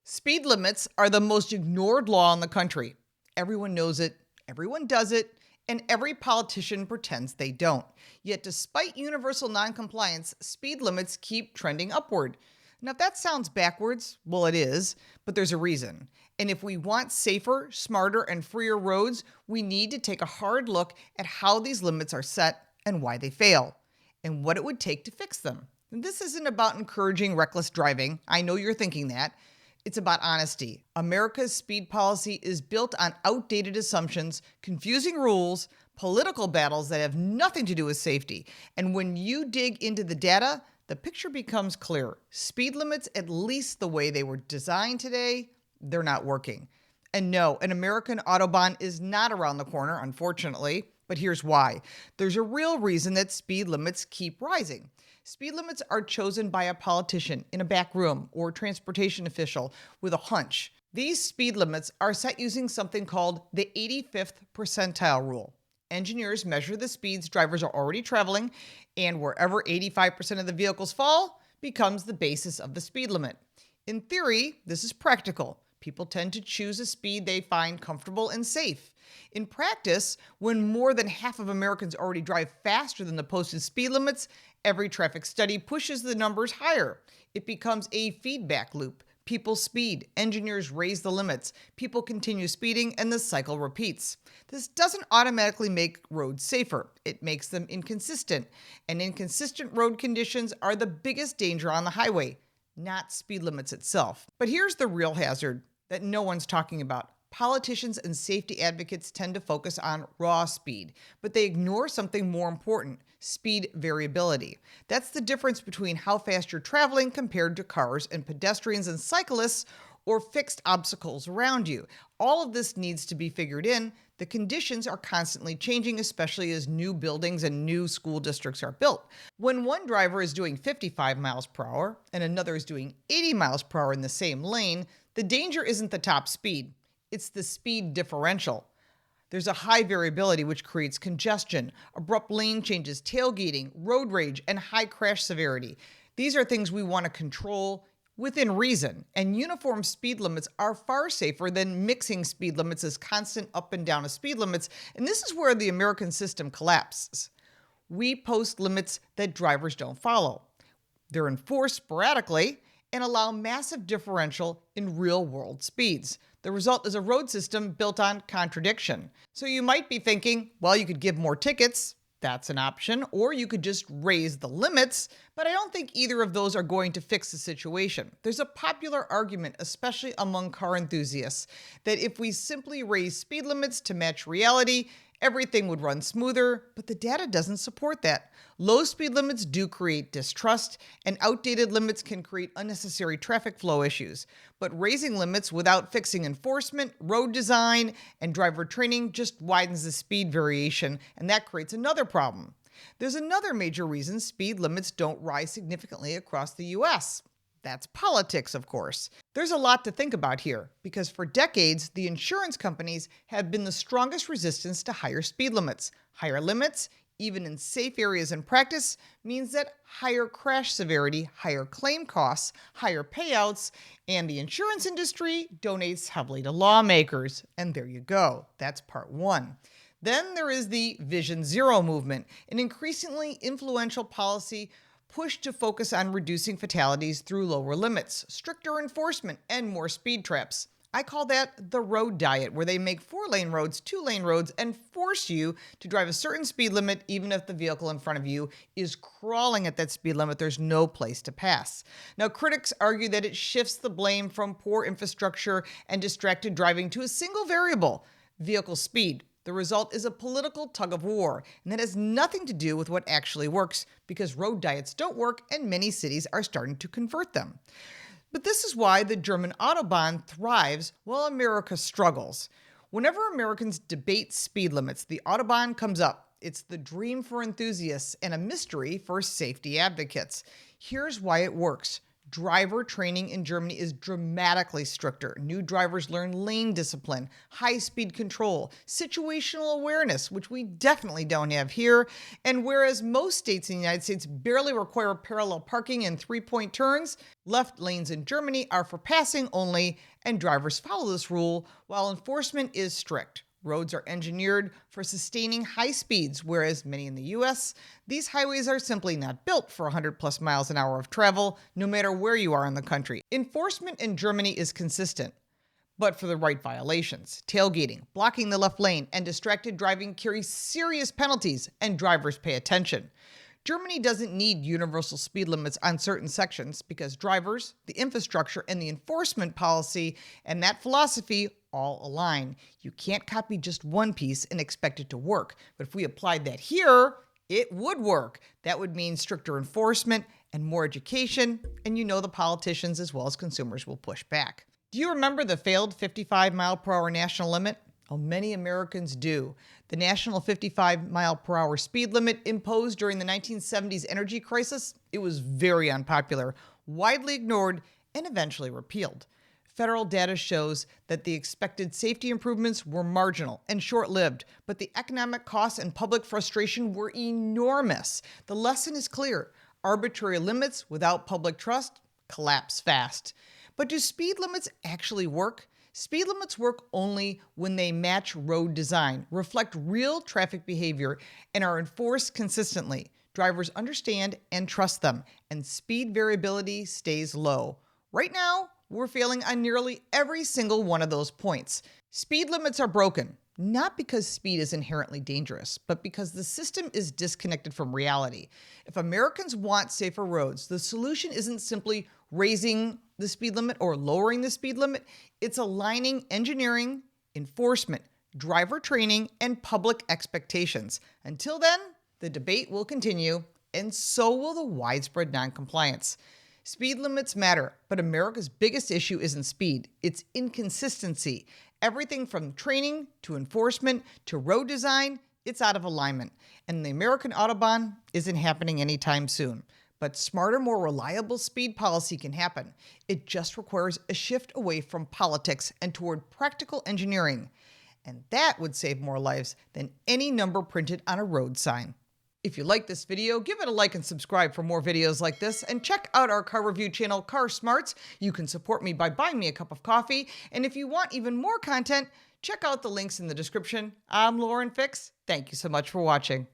Speed limits are the most ignored law in the country. Everyone knows it, everyone does it, and every politician pretends they don't. Yet, despite universal noncompliance, speed limits keep trending upward. Now, if that sounds backwards, well, it is, but there's a reason. And if we want safer, smarter, and freer roads, we need to take a hard look at how these limits are set and why they fail, and what it would take to fix them. And this isn't about encouraging reckless driving. I know you're thinking that. It's about honesty. America's speed policy is built on outdated assumptions, confusing rules, political battles that have nothing to do with safety. And when you dig into the data, the picture becomes clear. Speed limits, at least the way they were designed today, they're not working. And no, an American Autobahn is not around the corner, unfortunately, but here's why. There's a real reason that speed limits keep rising. Speed limits are chosen by a politician in a back room or transportation official with a hunch. These speed limits are set using something called the 85th percentile rule. Engineers measure the speeds drivers are already traveling, and wherever 85% of the vehicles fall becomes the basis of the speed limit. In theory, this is practical. People tend to choose a speed they find comfortable and safe. In practice, when more than half of Americans already drive faster than the posted speed limits, every traffic study pushes the numbers higher. It becomes a feedback loop. People speed, engineers raise the limits, people continue speeding, and the cycle repeats. This doesn't automatically make roads safer. It makes them inconsistent. And inconsistent road conditions are the biggest danger on the highway, not speed limits itself. But here's the real hazard that no one's talking about. Politicians and safety advocates tend to focus on raw speed, but they ignore something more important: speed variability. That's the difference between how fast you're traveling compared to cars and pedestrians and cyclists or fixed obstacles around you. All of this needs to be figured in. The conditions are constantly changing, especially as new buildings and new school districts are built. When one driver is doing 55 miles per hour and another is doing 80 miles per hour in the same lane, the danger isn't the top speed. It's the speed differential. There's a high variability which creates congestion, abrupt lane changes, tailgating, road rage, and high crash severity. These are things we want to control within reason, and uniform speed limits are far safer than mixing speed limits as constant up and down of speed limits, and this is where the American system collapses. We post limits that drivers don't follow. They're enforced sporadically and allow massive differential in real-world speeds. The result is a road system built on contradiction. So you might be thinking, well, you could give more tickets. That's an option. Or you could just raise the limits. But I don't think either of those are going to fix the situation. There's a popular argument, especially among car enthusiasts, that if we simply raise speed limits to match reality, everything would run smoother, but the data doesn't support that. Low speed limits do create distrust, and outdated limits can create unnecessary traffic flow issues. But raising limits without fixing enforcement, road design, and driver training just widens the speed variation, and that creates another problem. There's another major reason speed limits don't rise significantly across the US. That's politics, of course. There's a lot to think about here, because for decades, the insurance companies have been the strongest resistance to higher speed limits. Higher limits, even in safe areas in practice, means that higher crash severity, higher claim costs, higher payouts, and the insurance industry donates heavily to lawmakers. And there you go. That's part one. Then there is the Vision Zero movement, an increasingly influential policy push to focus on reducing fatalities through lower limits, stricter enforcement, and more speed traps. I call that the road diet, where they make 4-lane roads 2-lane roads and force you to drive a certain speed limit even if the vehicle in front of you is crawling at that speed limit. There's no place to pass. Now, critics argue that it shifts the blame from poor infrastructure and distracted driving to a single variable: vehicle speed. The result is a political tug of war, and that has nothing to do with what actually works, because road diets don't work and many cities are starting to convert them. But this is why the German Autobahn thrives while America struggles. Whenever Americans debate speed limits, the Autobahn comes up. It's the dream for enthusiasts and a mystery for safety advocates. Here's why it works. Driver training in Germany is dramatically stricter. New drivers learn lane discipline, high-speed control, situational awareness, which we definitely don't have here. And whereas most states in the United States barely require parallel parking and three-point turns, left lanes in Germany are for passing only, and drivers follow this rule while enforcement is strict. Roads are engineered for sustaining high speeds, whereas many in the US, these highways are simply not built for 100 plus miles an hour of travel, no matter where you are in the country. Enforcement in Germany is consistent, but for the right violations. Tailgating, blocking the left lane, and distracted driving carry serious penalties, and drivers pay attention. Germany doesn't need universal speed limits on certain sections because drivers, the infrastructure, and the enforcement policy and that philosophy all align. You can't copy just one piece and expect it to work. But if we applied that here, it would work. That would mean stricter enforcement and more education, and you know the politicians as well as consumers will push back. Do you remember the failed 55-mile-per-hour national limit? Oh, many Americans do. The national 55-mile-per-hour speed limit imposed during the 1970s energy crisis, it was very unpopular, widely ignored, and eventually repealed. Federal data shows that the expected safety improvements were marginal and short-lived, but the economic costs and public frustration were enormous. The lesson is clear. Arbitrary limits without public trust collapse fast. But do speed limits actually work? Speed limits work only when they match road design, reflect real traffic behavior, and are enforced consistently. Drivers understand and trust them, and speed variability stays low. Right now, we're failing on nearly every single one of those points. Speed limits are broken, not because speed is inherently dangerous, but because the system is disconnected from reality. If Americans want safer roads, the solution isn't simply raising the speed limit or lowering the speed limit. It's aligning engineering, enforcement, driver training, and public expectations. Until then, the debate will continue, and so will the widespread noncompliance. Speed limits matter, but America's biggest issue isn't speed, it's inconsistency. Everything from training to enforcement to road design, it's out of alignment. And the American Autobahn isn't happening anytime soon. But smarter, more reliable speed policy can happen. It just requires a shift away from politics and toward practical engineering. And that would save more lives than any number printed on a road sign. If you like this video, give it a like and subscribe for more videos like this, and check out our car review channel, Car Smarts. You can support me by buying me a cup of coffee, and if you want even more content, check out the links in the description. I'm Lauren Fix. Thank you so much for watching.